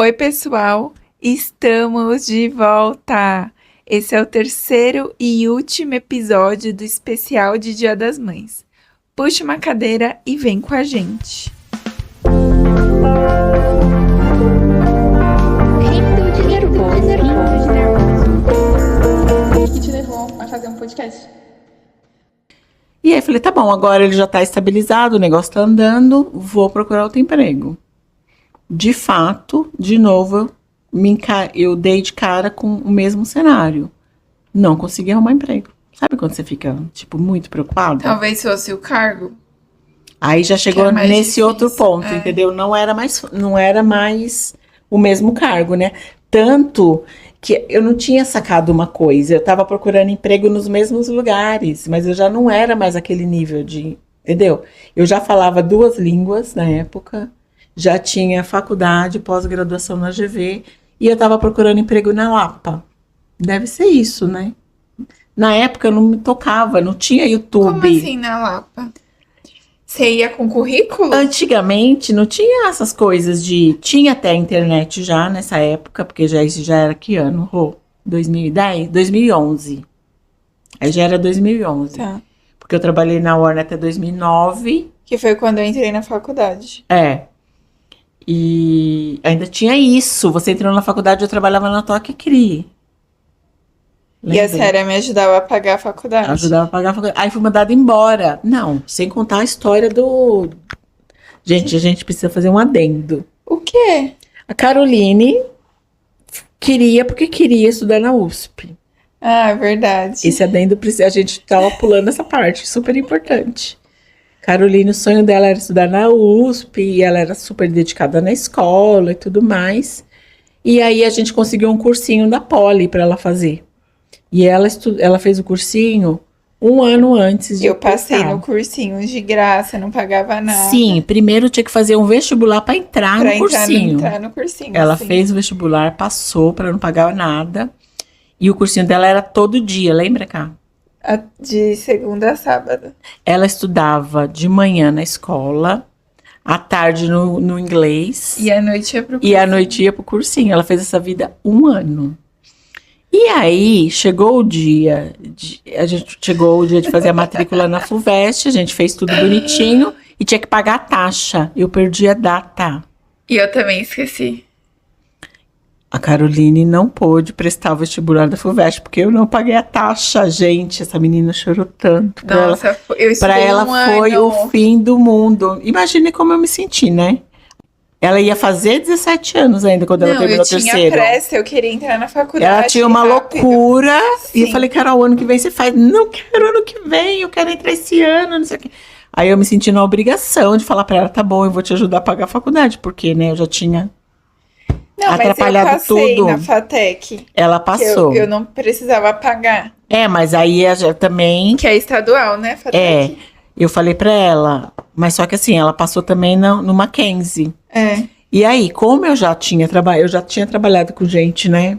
Oi, pessoal, estamos de volta! Esse é o terceiro e último episódio do especial de Dia das Mães. Puxa uma cadeira e vem com a gente. O que te levou a fazer um podcast? E aí falei, tá bom, agora ele já tá estabilizado, o negócio tá andando, vou procurar outro emprego. De fato, de novo, eu dei de cara com o mesmo cenário. Não consegui arrumar emprego. Sabe quando você fica, muito preocupado? Talvez fosse o cargo. Aí já chegou mais nesse difícil, outro ponto, é. entendeu? Não era mais o mesmo cargo, né? Tanto que eu não tinha sacado uma coisa. Eu tava procurando emprego nos mesmos lugares, mas eu já não era mais aquele nível de, entendeu? Eu já falava 2 línguas na época, já tinha faculdade, pós-graduação na GV, e eu tava procurando emprego na Lapa. Deve ser isso, né? Na época eu não me tocava, não tinha YouTube. Como assim na Lapa? Você ia com currículo? Antigamente não tinha essas coisas de... Tinha até internet já nessa época, porque isso já era que ano? 2010? 2011. Aí já era 2011. Tá. Porque eu trabalhei na Warner até 2009. Que foi quando eu entrei na faculdade. É. E ainda tinha isso. Você entrou na faculdade, eu trabalhava na Toque Cri. E a Séria me ajudava a pagar a faculdade. Ajudava a pagar a faculdade. Aí fui mandada embora. Não, sem contar a história do... Gente, a gente precisa fazer um adendo. O quê? A Caroline porque queria estudar na USP. Ah, é verdade. Esse adendo, a gente tava pulando essa parte, super importante. Caroline, o sonho dela era estudar na USP, e ela era super dedicada na escola e tudo mais. E aí a gente conseguiu um cursinho da Poli para ela fazer. E ela fez o cursinho 1 ano antes de Eu passei passar. no cursinho de graça, não pagava nada. Sim, primeiro tinha que fazer um vestibular para entrar no cursinho. Entrar no cursinho. Ela sim. fez o vestibular, passou para não pagar nada. E o cursinho dela era todo dia, lembra, Cá? De segunda a sábado. Ela estudava de manhã na escola, à tarde no inglês. E à noite ia pro E à noite ia pro cursinho. Ela fez essa vida 1 ano. E aí, chegou o dia de fazer a matrícula na FUVEST, a gente fez tudo bonitinho e tinha que pagar a taxa. Eu perdi a data. E eu também esqueci. A Caroline não pôde prestar o vestibular da FUVEST, porque eu não paguei a taxa, gente. Essa menina chorou tanto. Nossa, eu estudei Pra ela foi ano. o fim do mundo. Imagine como eu me senti, né? Ela ia fazer 17 anos ainda quando ela terminou o terceiro. Eu tinha pressa, eu queria entrar na faculdade. Ela tinha uma rápido. loucura. E eu Sim. falei, Carol, ano que vem você faz. Não quero ano que vem, eu quero entrar esse ano, não sei o quê. Aí eu me senti na obrigação de falar pra ela, tá bom, eu vou te ajudar a pagar a faculdade. Porque, né, eu já tinha Não, atrapalhado mas eu passei tudo. na FATEC. Ela Que passou. eu não precisava pagar. É, mas aí também... Que é estadual, né, FATEC? Eu falei pra ela, mas só que assim, ela passou também no Mackenzie. É. E aí, como eu já tinha trabalhado com gente, né?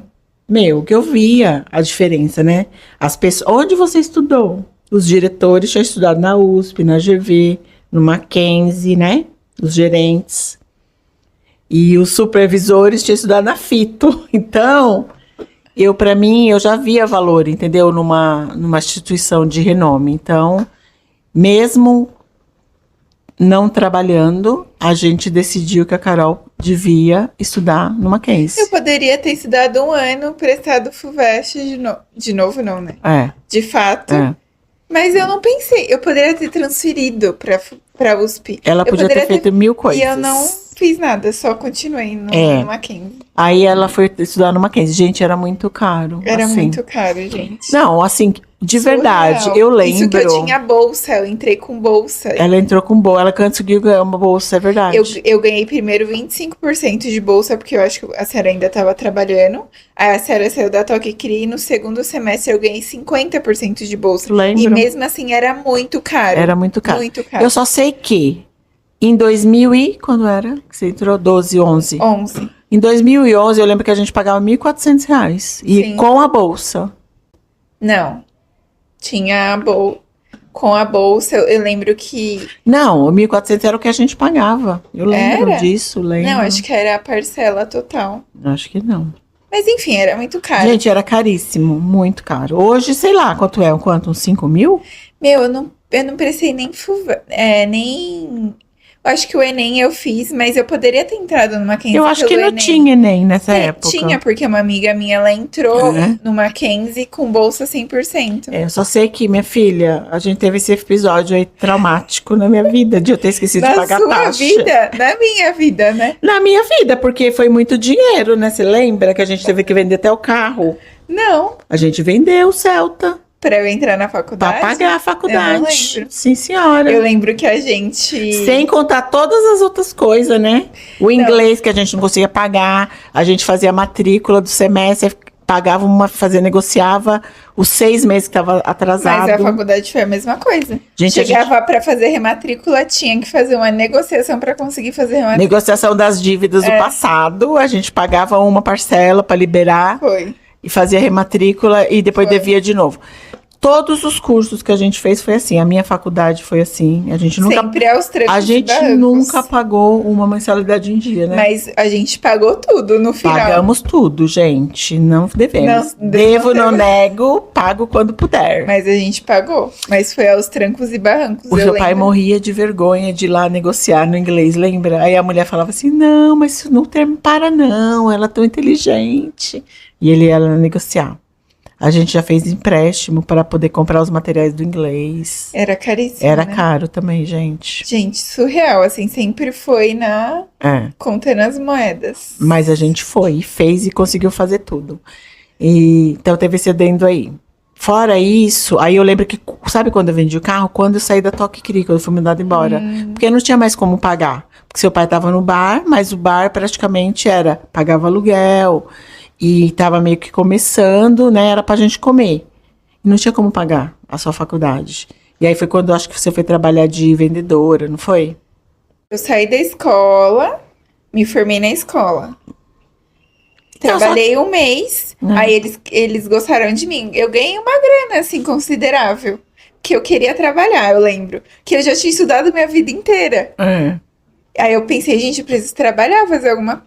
Que eu via a diferença, né? As pessoas, onde você estudou? Os diretores tinham estudado na USP, na GV, no Mackenzie, né? Os gerentes. E os supervisores tinham estudado na FITO. Então, pra mim, eu já via valor, entendeu? Numa instituição de renome. Então, mesmo não trabalhando, a gente decidiu que a Carol devia estudar no Mackenzie. Eu poderia ter estudado 1 ano, prestado FUVEST de novo, não, né? De fato. Mas eu não pensei. Eu poderia ter transferido pra USP. Ela podia ter feito 1000 coisas. E eu não fiz nada, só continuei no Mackenzie. Aí ela foi estudar no Mackenzie. Gente, era muito caro. Era assim. muito caro, gente. Não, assim, de verdade, Surreal. eu lembro. Isso que eu tinha bolsa, eu entrei com bolsa. Ela entrou com bolsa, ela conseguiu ganhar uma bolsa, é verdade. Eu ganhei primeiro 25% de bolsa, porque eu acho que a Sarah ainda estava trabalhando. Aí a Sarah saiu da Toque Cri e no segundo semestre eu ganhei 50% de bolsa. Lembro. E mesmo assim era muito caro. Era muito caro. Muito caro. Eu só sei que em 2000 quando era? Que você entrou? 12, 11. 11. Em 2011, eu lembro que a gente pagava R$1.400. E Sim. com a bolsa. Não. Tinha com a bolsa, eu lembro que... Não, o 1.400 era o que a gente pagava. Eu lembro Era? disso, lembro. Não, acho que era a parcela total. Acho que não. Mas enfim, era muito caro. Gente, era caríssimo, muito caro. Hoje, sei lá, quanto é? Uns 5 mil? Meu, eu não prestei nem... Eu acho que o Enem eu fiz, mas eu poderia ter entrado no Mackenzie Eu acho que pelo não Enem. tinha Enem nessa época. Tinha, porque uma amiga minha, ela entrou É? no Mackenzie com bolsa 100%. Eu só sei que, minha filha, a gente teve esse episódio aí traumático na minha vida, de eu ter esquecido de Na pagar sua taxa. vida? Na minha vida, né? Na minha vida, porque foi muito dinheiro, né? Você lembra que a gente teve que vender até o carro? Não, A gente vendeu o Celta pra eu entrar na pra faculdade. pagar a Eu não faculdade. lembro. Sim, senhora. Eu lembro que a gente... Sem contar todas as outras coisas, né? O inglês que a gente não conseguia pagar, a gente fazia a matrícula do semestre, pagava negociava os 6 meses que estava atrasado. Mas a faculdade foi a mesma coisa. Gente, a Chegava pra fazer rematrícula, tinha que fazer uma negociação pra conseguir fazer rematrícula. Negociação das dívidas do passado, a gente pagava uma parcela para liberar Foi. e fazia rematrícula e depois Foi. devia de novo. Todos os cursos que a gente fez foi assim. A minha faculdade foi assim. A gente nunca, Sempre aos trancos a e gente barrancos. nunca pagou uma mensalidade em dia, né? Mas a gente pagou tudo no final. Pagamos tudo, gente. Não devemos. Não, Devo, não não nego, pago quando puder. Mas a gente pagou. Mas foi aos trancos e barrancos. O eu seu pai lembro. morria de vergonha de ir lá negociar no inglês, lembra? Aí a mulher falava assim, não, mas isso não para não, ela é tão inteligente. E ele ia lá negociar. A gente já fez empréstimo para poder comprar os materiais do inglês. Era caríssimo. Era né? caro também, gente. Gente, surreal. Assim, sempre foi É. contando as moedas. Mas a gente foi e fez e conseguiu fazer tudo. E, então teve esse adendo aí. Fora isso, aí eu lembro que, sabe quando eu vendi o carro? Quando eu saí da Toque Cri, quando eu fui mandada embora. Porque não tinha mais como pagar. Porque seu pai estava no bar, mas o bar praticamente pagava aluguel. E tava meio que começando, né? Era pra gente comer. E não tinha como pagar a sua faculdade. E aí foi quando eu acho que você foi trabalhar de vendedora, não foi? Eu saí da escola, me formei na escola. Então, Trabalhei um mês, Hum. aí eles gostaram de mim. Eu ganhei uma grana, assim, considerável. Que eu queria trabalhar, eu lembro. Que eu já tinha estudado minha vida inteira. É, Aí eu pensei, gente, eu preciso trabalhar,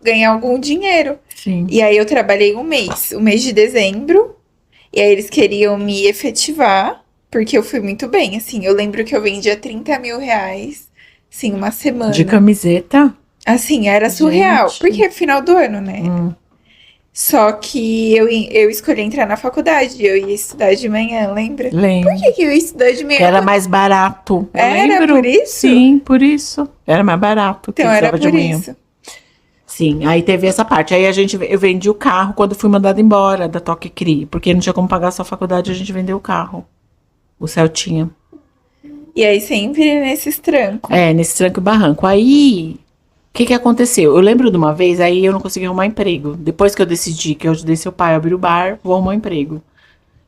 ganhar algum dinheiro. sim. E aí eu trabalhei o mês de dezembro. E aí eles queriam me efetivar, porque eu fui muito bem, assim. Eu lembro que eu vendia 30 mil reais, assim, uma semana. De camiseta? Assim, era surreal. Gente. Porque é final do ano, né? Só que eu escolhi entrar na faculdade. Eu ia estudar de manhã, lembra? Lembro. Por que eu ia estudar de manhã? Que era mais barato. Eu Era lembro. por isso? Sim, por isso. Era mais barato. Que Então eu era estudava de por manhã. isso. Sim, aí teve essa parte. Aí eu vendi o carro quando fui mandada embora da Toque Cri. Porque não tinha como pagar só a faculdade, a gente vendeu o carro. O Celtinha. E aí sempre nesses trancos. Nesse tranco e barranco. Aí, o que aconteceu? Eu lembro de uma vez, aí eu não consegui arrumar emprego. Depois que eu decidi que eu ajudei seu pai a abrir o bar, vou arrumar um emprego.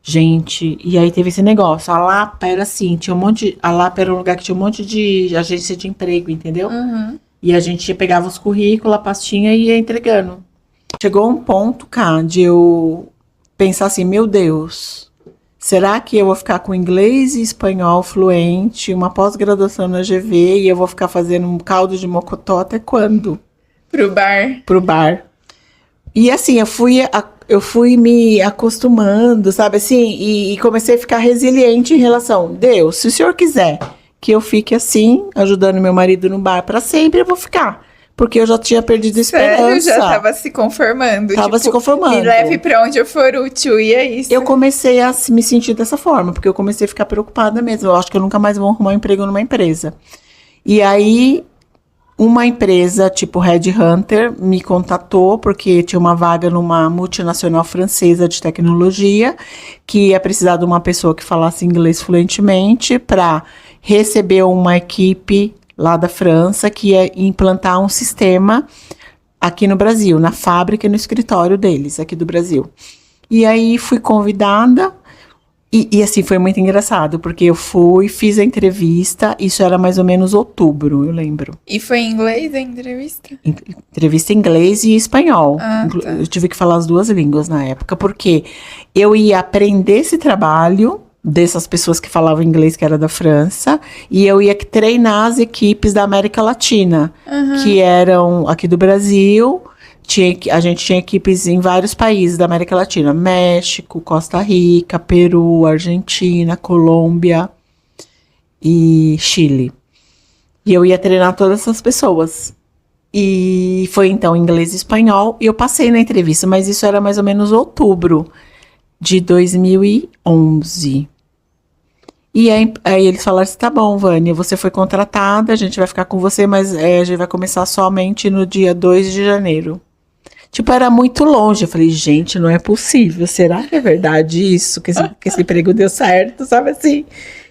Gente, e aí teve esse negócio. A Lapa era assim, a Lapa era um lugar que tinha um monte de agência de emprego, entendeu? Uhum. E a gente pegava os currículos, a pastinha e ia entregando. Chegou um ponto, cá, de eu pensar assim, meu Deus, será que eu vou ficar com inglês e espanhol fluente, uma pós-graduação na GV e eu vou ficar fazendo um caldo de mocotó até quando? Pro bar. Pro bar. E assim, eu fui me acostumando, sabe assim, e comecei a ficar resiliente em relação, Deus, se o senhor quiser que eu fique assim, ajudando meu marido no bar pra sempre, eu vou ficar. Porque eu já tinha perdido a esperança. Sério, já tava se conformando. Tava se conformando. Me leve pra onde eu for útil, e é isso. Eu comecei a me sentir dessa forma, porque eu comecei a ficar preocupada mesmo. Eu acho que eu nunca mais vou arrumar um emprego numa empresa. E aí, uma empresa tipo Red Hunter me contatou, porque tinha uma vaga numa multinacional francesa de tecnologia, que ia precisar de uma pessoa que falasse inglês fluentemente para receber uma equipe lá da França que ia implantar um sistema aqui no Brasil, na fábrica e no escritório deles, aqui do Brasil. E aí fui convidada, e assim, foi muito engraçado, porque eu fiz a entrevista, isso era mais ou menos outubro, eu lembro. E foi em inglês a entrevista? Entrevista em inglês e espanhol. Ah, tá. Eu tive que falar as duas línguas na época, porque eu ia aprender esse trabalho dessas pessoas que falavam inglês, que era da França, e eu ia treinar as equipes da América Latina, que eram aqui do Brasil. A gente tinha equipes em vários países da América Latina: México, Costa Rica, Peru, Argentina, Colômbia e Chile. E eu ia treinar todas essas pessoas. E foi então inglês e espanhol, e eu passei na entrevista, mas isso era mais ou menos outubro de 2011. E aí eles falaram assim: tá bom, Vânia, você foi contratada, a gente vai ficar com você, mas a gente vai começar somente no dia 2 de janeiro. Tipo, era muito longe. Eu falei: gente, não é possível. Será que é verdade isso? Que esse emprego deu certo, sabe assim?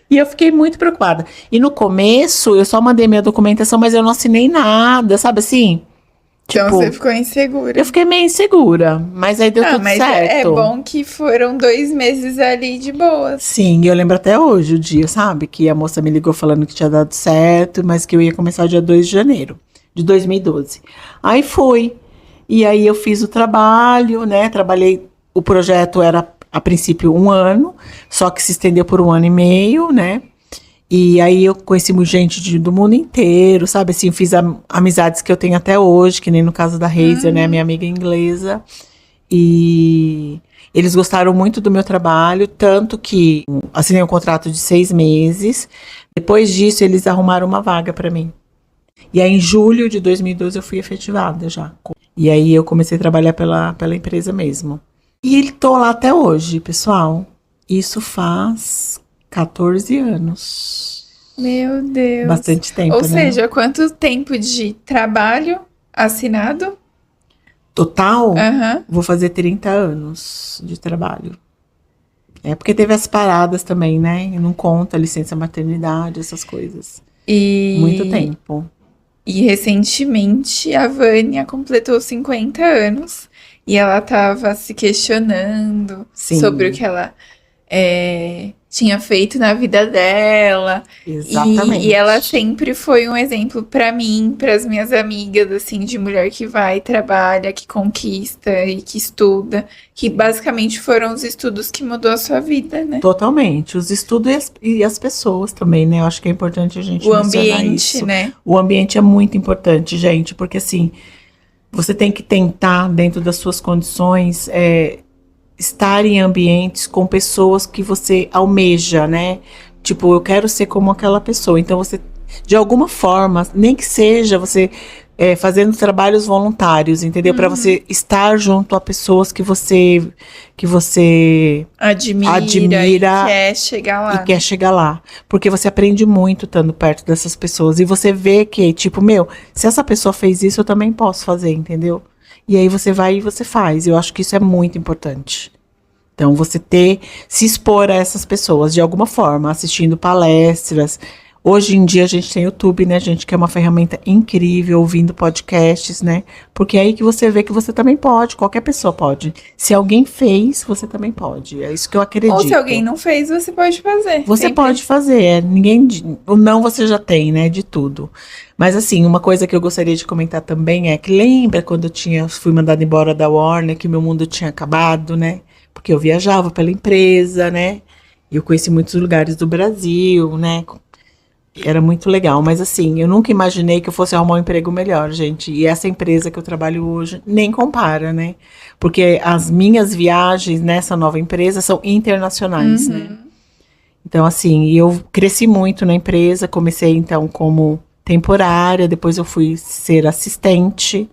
E eu fiquei muito preocupada. E no começo, eu só mandei minha documentação, mas eu não assinei nada, sabe assim? Então Tipo, você ficou insegura. eu fiquei meio insegura, mas aí deu tudo mas certo. é bom que foram 2 meses ali de boas. Sim, eu lembro até hoje o dia, sabe? Que a moça me ligou falando que tinha dado certo, mas que eu ia começar dia 2 de janeiro de 2012. Aí fui. E aí eu fiz o trabalho, né? Trabalhei, o projeto era a princípio 1 ano, só que se estendeu por 1 ano e meio, né? E aí eu conheci gente do mundo inteiro, sabe? Assim, fiz amizades que eu tenho até hoje, que nem no caso da Hazel, né? Minha amiga inglesa. E eles gostaram muito do meu trabalho, tanto que assinei um contrato de 6 meses. Depois disso, eles arrumaram uma vaga para mim. E aí, em julho de 2012, eu fui efetivada já. E aí, eu comecei a trabalhar pela empresa mesmo. E tô lá até hoje, pessoal. Isso faz 14 anos. Meu Deus. Bastante tempo, Ou né? seja, quanto tempo de trabalho assinado? Total, Aham. vou fazer 30 anos de trabalho. É porque teve as paradas também, né? Não conta licença maternidade, essas coisas. Muito tempo. E recentemente a Vânia completou 50 anos e ela estava se questionando Sim. sobre o que ela tinha feito na vida dela. Exatamente. E ela sempre foi um exemplo para mim, para as minhas amigas, assim, de mulher que vai, trabalha, que conquista e que estuda, que basicamente foram os estudos que mudou a sua vida, né? Totalmente. Os estudos e as pessoas também, né? Eu acho que é importante a gente O mencionar ambiente, isso. né? O ambiente é muito importante, gente, porque assim, você tem que tentar, dentro das suas condições, estar em ambientes com pessoas que você almeja, né? Tipo, eu quero ser como aquela pessoa. Então, você, de alguma forma, nem que seja você fazendo trabalhos voluntários, entendeu? Para você estar junto a pessoas que você admira e quer chegar lá. e quer chegar lá. Porque você aprende muito estando perto dessas pessoas. E você vê que, tipo, se essa pessoa fez isso, eu também posso fazer, entendeu? E aí você vai e você faz. Eu acho que isso é muito importante. Então, você se expor a essas pessoas de alguma forma, assistindo palestras. Hoje em dia a gente tem YouTube, né, gente, que é uma ferramenta incrível, ouvindo podcasts, né? Porque é aí que você vê que você também pode, qualquer pessoa pode. Se alguém fez, você também pode. É isso que eu acredito. Ou se alguém não fez, você pode fazer. Você Sempre. pode fazer, o não você já tem, né, de tudo. Mas assim, uma coisa que eu gostaria de comentar também é que lembra quando fui mandada embora da Warner, que meu mundo tinha acabado, né? Porque eu viajava pela empresa, né? Eu conheci muitos lugares do Brasil, né? Era muito legal, mas assim, eu nunca imaginei que eu fosse arrumar um emprego melhor, gente. E essa empresa que eu trabalho hoje nem compara, né? Porque as minhas viagens nessa nova empresa são internacionais, né? Então, assim, eu cresci muito na empresa, comecei então como temporária, depois eu fui ser assistente,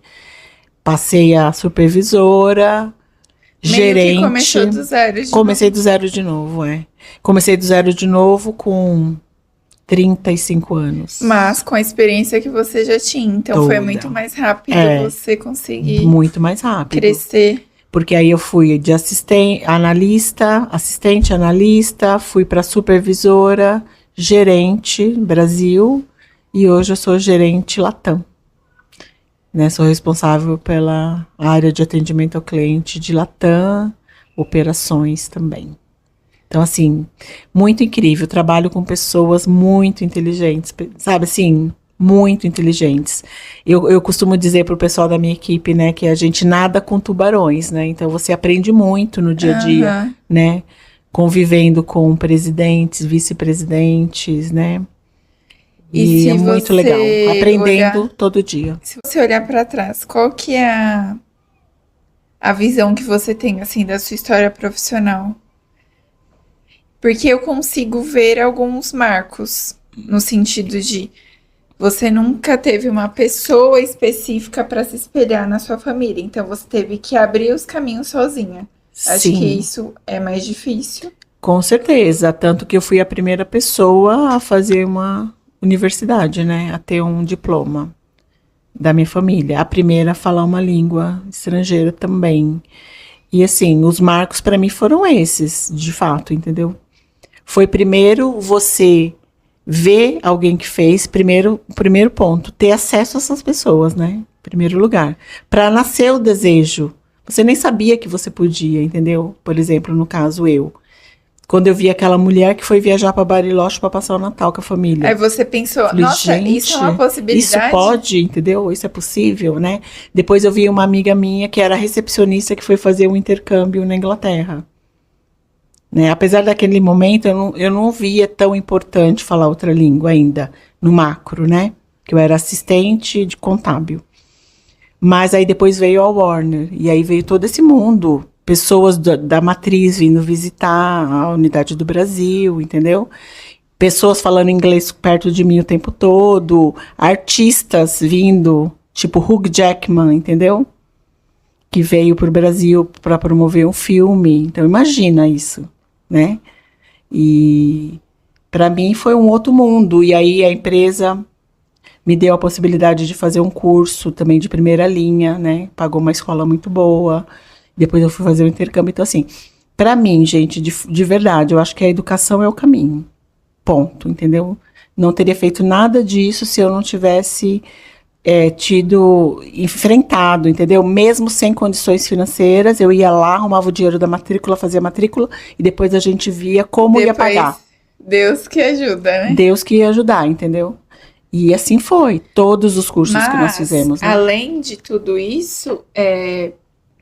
passei a supervisora, gerente. Que começou do zero de Comecei novo. do zero de novo, Comecei do zero de novo com 35 anos. Mas com a experiência que você já tinha. Então foi Toda. muito mais rápido você conseguir Muito mais rápido. crescer. Porque aí eu fui de assistente, analista, fui para supervisora, gerente Brasil, e hoje eu sou gerente Latam. Né, sou responsável pela área de atendimento ao cliente de Latam, operações também. Então, assim, muito incrível. Trabalho com pessoas muito inteligentes, sabe, assim, muito inteligentes. Eu costumo dizer pro pessoal da minha equipe, né, que a gente nada com tubarões, né? Então, você aprende muito no dia a dia, né? convivendo com presidentes, vice-presidentes, né? E E se é muito você legal, aprendendo olhar- todo dia. Se você olhar pra trás, qual que é a visão que você tem, assim, da sua história profissional? Porque eu consigo ver alguns marcos, no sentido de você nunca teve uma pessoa específica para se espelhar na sua família, então você teve que abrir os caminhos sozinha. Acho que Sim, isso é mais difícil. com certeza. Tanto que eu fui a primeira pessoa a fazer uma universidade, né? A ter um diploma da minha família. A primeira a falar uma língua estrangeira também. E assim, os marcos para mim foram esses, de fato, entendeu? Foi primeiro você ver alguém que fez, primeiro ponto, ter acesso a essas pessoas, né? Em primeiro lugar. Para nascer o desejo. Você nem sabia que você podia, entendeu? Por exemplo, no caso eu. Quando eu vi aquela mulher que foi viajar para Bariloche para passar o Natal com a família. Aí você pensou, Falei, nossa, isso é uma gente, possibilidade? isso pode, entendeu? Isso é possível, né? Depois eu vi uma amiga minha que era recepcionista que foi fazer um intercâmbio na Inglaterra. Né? Apesar daquele momento, eu não via tão importante falar outra língua ainda, no macro, né? Que eu era assistente de contábil. Mas aí depois veio a Warner, e aí veio todo esse mundo. Pessoas da matriz vindo visitar a unidade do Brasil, entendeu? Pessoas falando inglês perto de mim o tempo todo, artistas vindo, tipo Hugh Jackman, entendeu? Que veio para o Brasil para promover um filme. Então imagina isso, né? E para mim foi um outro mundo. E aí a empresa me deu a possibilidade de fazer um curso também de primeira linha, né? Pagou uma escola muito boa. Depois eu fui fazer o intercâmbio. Então assim, para mim, gente, de verdade, eu acho que a educação é o caminho. Ponto, entendeu? Não teria feito nada disso se eu não tivesse enfrentado, entendeu? Mesmo sem condições financeiras, eu ia lá, arrumava o dinheiro da matrícula, fazia a matrícula e depois a gente via como ia pagar. Deus que ajuda, né? Deus que ia ajudar, entendeu? E assim foi, todos os cursos que nós fizemos. Né? Além de tudo isso,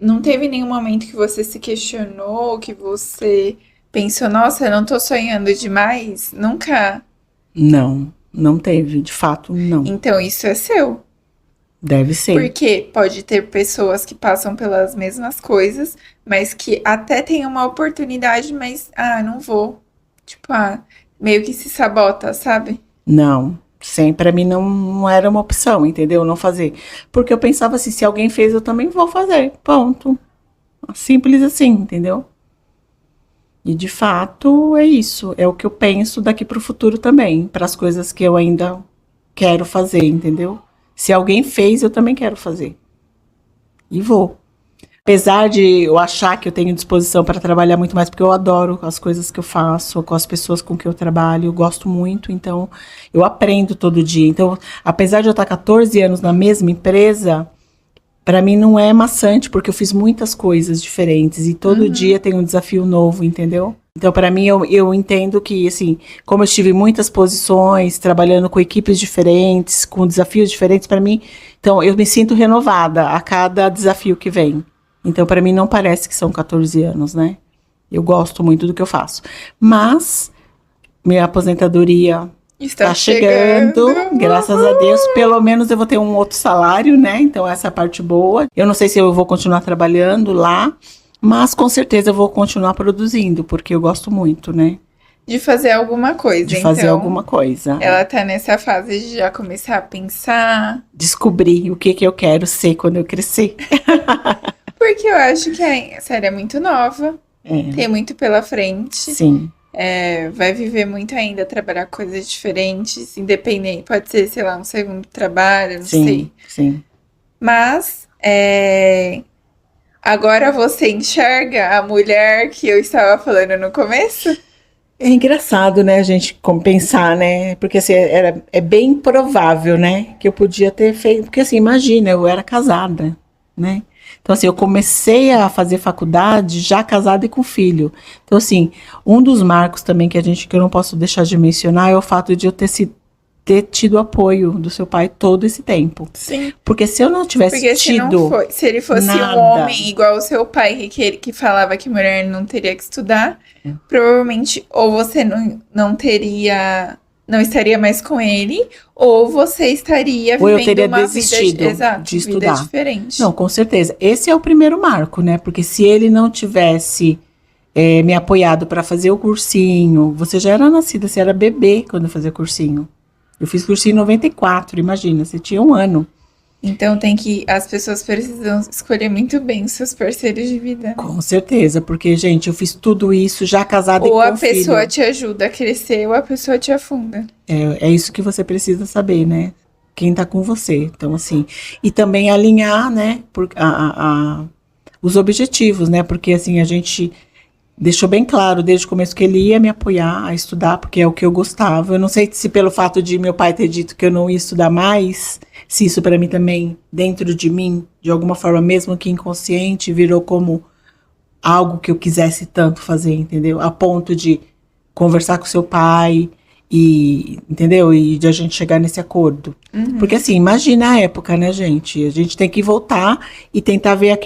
não teve nenhum momento que você se questionou, que você pensou, nossa, eu não tô sonhando demais? Nunca. Não, não teve, de fato, não. Então isso é seu. Deve ser. Porque pode ter pessoas que passam pelas mesmas coisas, mas que até tem uma oportunidade, mas, não vou. Tipo, meio que se sabota, sabe? Não, sempre pra mim não era uma opção, entendeu? Não fazer. Porque eu pensava assim, se alguém fez, eu também vou fazer. Ponto. Simples assim, entendeu? E de fato é isso. É o que eu penso daqui pro futuro também. Para as coisas que eu ainda quero fazer, entendeu? Se alguém fez, eu também quero fazer. E vou. Apesar de eu achar que eu tenho disposição para trabalhar muito mais, porque eu adoro as coisas que eu faço, com as pessoas com que eu trabalho, eu gosto muito, então eu aprendo todo dia. Então, apesar de eu estar 14 anos na mesma empresa, para mim não é maçante, porque eu fiz muitas coisas diferentes e todo dia tem um desafio novo, entendeu? Então, para mim, eu entendo que, assim, como eu estive em muitas posições, trabalhando com equipes diferentes, com desafios diferentes, para mim, então, eu me sinto renovada a cada desafio que vem. Então, para mim, não parece que são 14 anos, né? Eu gosto muito do que eu faço. Mas, minha aposentadoria está chegando, graças a Deus. Pelo menos eu vou ter um outro salário, né? Então, essa é a parte boa. Eu não sei se eu vou continuar trabalhando lá, mas com certeza eu vou continuar produzindo, porque eu gosto muito, né? De fazer alguma coisa, De fazer então. alguma coisa. Ela tá nessa fase de já começar a pensar. Descobrir o que eu quero ser quando eu crescer. Porque eu acho que a série é muito nova, É, tem muito pela frente. sim, Vai viver muito ainda, trabalhar coisas diferentes, independente. Pode ser, sei lá, um segundo trabalho, não sei. sim, sim. Mas, agora você enxerga a mulher que eu estava falando no começo? É engraçado, né, a gente pensar, né? Porque assim, é bem provável, né, que eu podia ter feito. Porque assim, imagina, eu era casada, né? Então, assim, eu comecei a fazer faculdade já casada e com filho. Então, assim, um dos marcos também que eu não posso deixar de mencionar é o fato de eu ter sido ter tido apoio do seu pai todo esse tempo. Sim. Porque se eu não tivesse Porque tido se ele fosse nada. um homem igual o seu pai, que falava que mulher não teria que estudar, provavelmente ou você não estaria mais com ele, ou você estaria Ou eu vivendo teria uma desistido vida, exato, de vida estudar. diferente. Não, com certeza. Esse é o primeiro marco, né? Porque se ele não tivesse me apoiado para fazer o cursinho, você já era nascida, você era bebê quando eu fazia cursinho. Eu fiz cursinho em 94, imagina, você tinha 1 ano. Então as pessoas precisam escolher muito bem os seus parceiros de vida. Né? Com certeza, porque, gente, eu fiz tudo isso já casada e com Ou a filho. pessoa te ajuda a crescer, ou a pessoa te afunda. É isso que você precisa saber, né? Quem tá com você. Então, assim, e também alinhar, né, os objetivos, né? Porque, assim, a gente deixou bem claro desde o começo que ele ia me apoiar a estudar, porque é o que eu gostava. Eu não sei se pelo fato de meu pai ter dito que eu não ia estudar mais, se isso para mim também, dentro de mim, de alguma forma, mesmo que inconsciente, virou como algo que eu quisesse tanto fazer, entendeu? A ponto de conversar com seu pai e, entendeu? E de a gente chegar nesse acordo. Porque assim, imagina a época, né, gente? A gente tem que voltar e tentar ver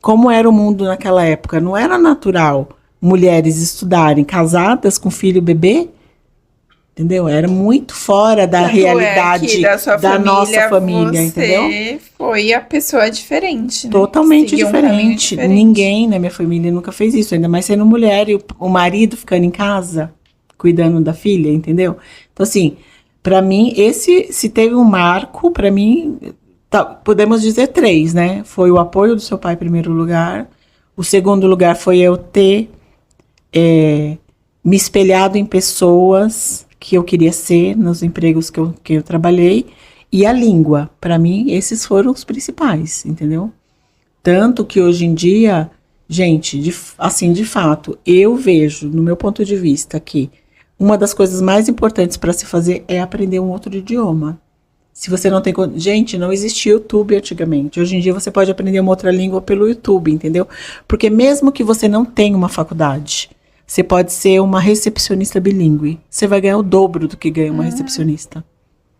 como era o mundo naquela época. Não era natural mulheres estudarem casadas com filho bebê, entendeu? Era muito fora da Tanto realidade da nossa família, entendeu? Você foi a pessoa diferente, né? Totalmente Seguiu um caminho diferente. Ninguém na minha família nunca fez isso, ainda mais sendo mulher e o marido ficando em casa, cuidando da filha, entendeu? Então, assim, pra mim, se teve um marco, pra mim, podemos dizer 3, né? Foi o apoio do seu pai em primeiro lugar. O segundo lugar foi eu ter me espelhado em pessoas que eu queria ser, nos empregos que eu trabalhei. E a língua, pra mim, esses foram os principais, entendeu? Tanto que hoje em dia, gente, de fato, eu vejo, no meu ponto de vista, que uma das coisas mais importantes para se fazer é aprender um outro idioma. Se você não tem... Gente, não existia YouTube antigamente. Hoje em dia você pode aprender uma outra língua pelo YouTube, entendeu? Porque mesmo que você não tenha uma faculdade, você pode ser uma recepcionista bilíngue. Você vai ganhar o dobro do que ganha uma recepcionista.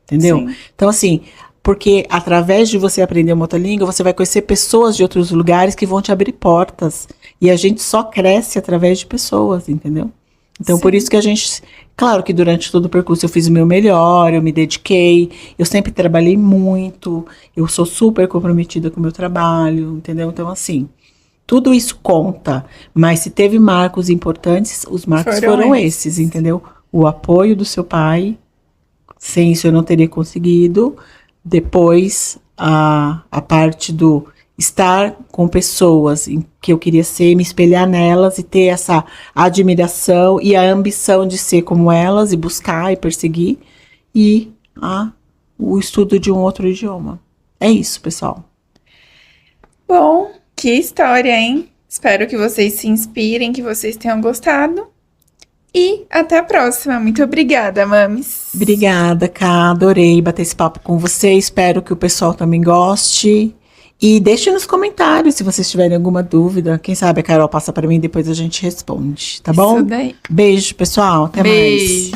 Entendeu? Sim. Então, assim, porque através de você aprender uma outra língua, você vai conhecer pessoas de outros lugares que vão te abrir portas. E a gente só cresce através de pessoas, entendeu? Então, Sim. por isso que a gente... Claro que durante todo o percurso eu fiz o meu melhor, eu me dediquei, eu sempre trabalhei muito, eu sou super comprometida com o meu trabalho, entendeu? Então, assim, tudo isso conta, mas se teve marcos importantes, os marcos foram esses, entendeu? O apoio do seu pai, sem isso eu não teria conseguido. Depois, a parte do estar com pessoas em que eu queria ser, me espelhar nelas e ter essa admiração e a ambição de ser como elas e buscar e perseguir. E o estudo de um outro idioma. É isso, pessoal. Bom, que história, hein? Espero que vocês se inspirem, que vocês tenham gostado. E até a próxima. Muito obrigada, mames. Obrigada, Ká. Adorei bater esse papo com você. Espero que o pessoal também goste. E deixe nos comentários se vocês tiverem alguma dúvida. Quem sabe a Carol passa para mim e depois a gente responde, tá bom? Isso daí. Beijo, pessoal. Até mais. Beijo.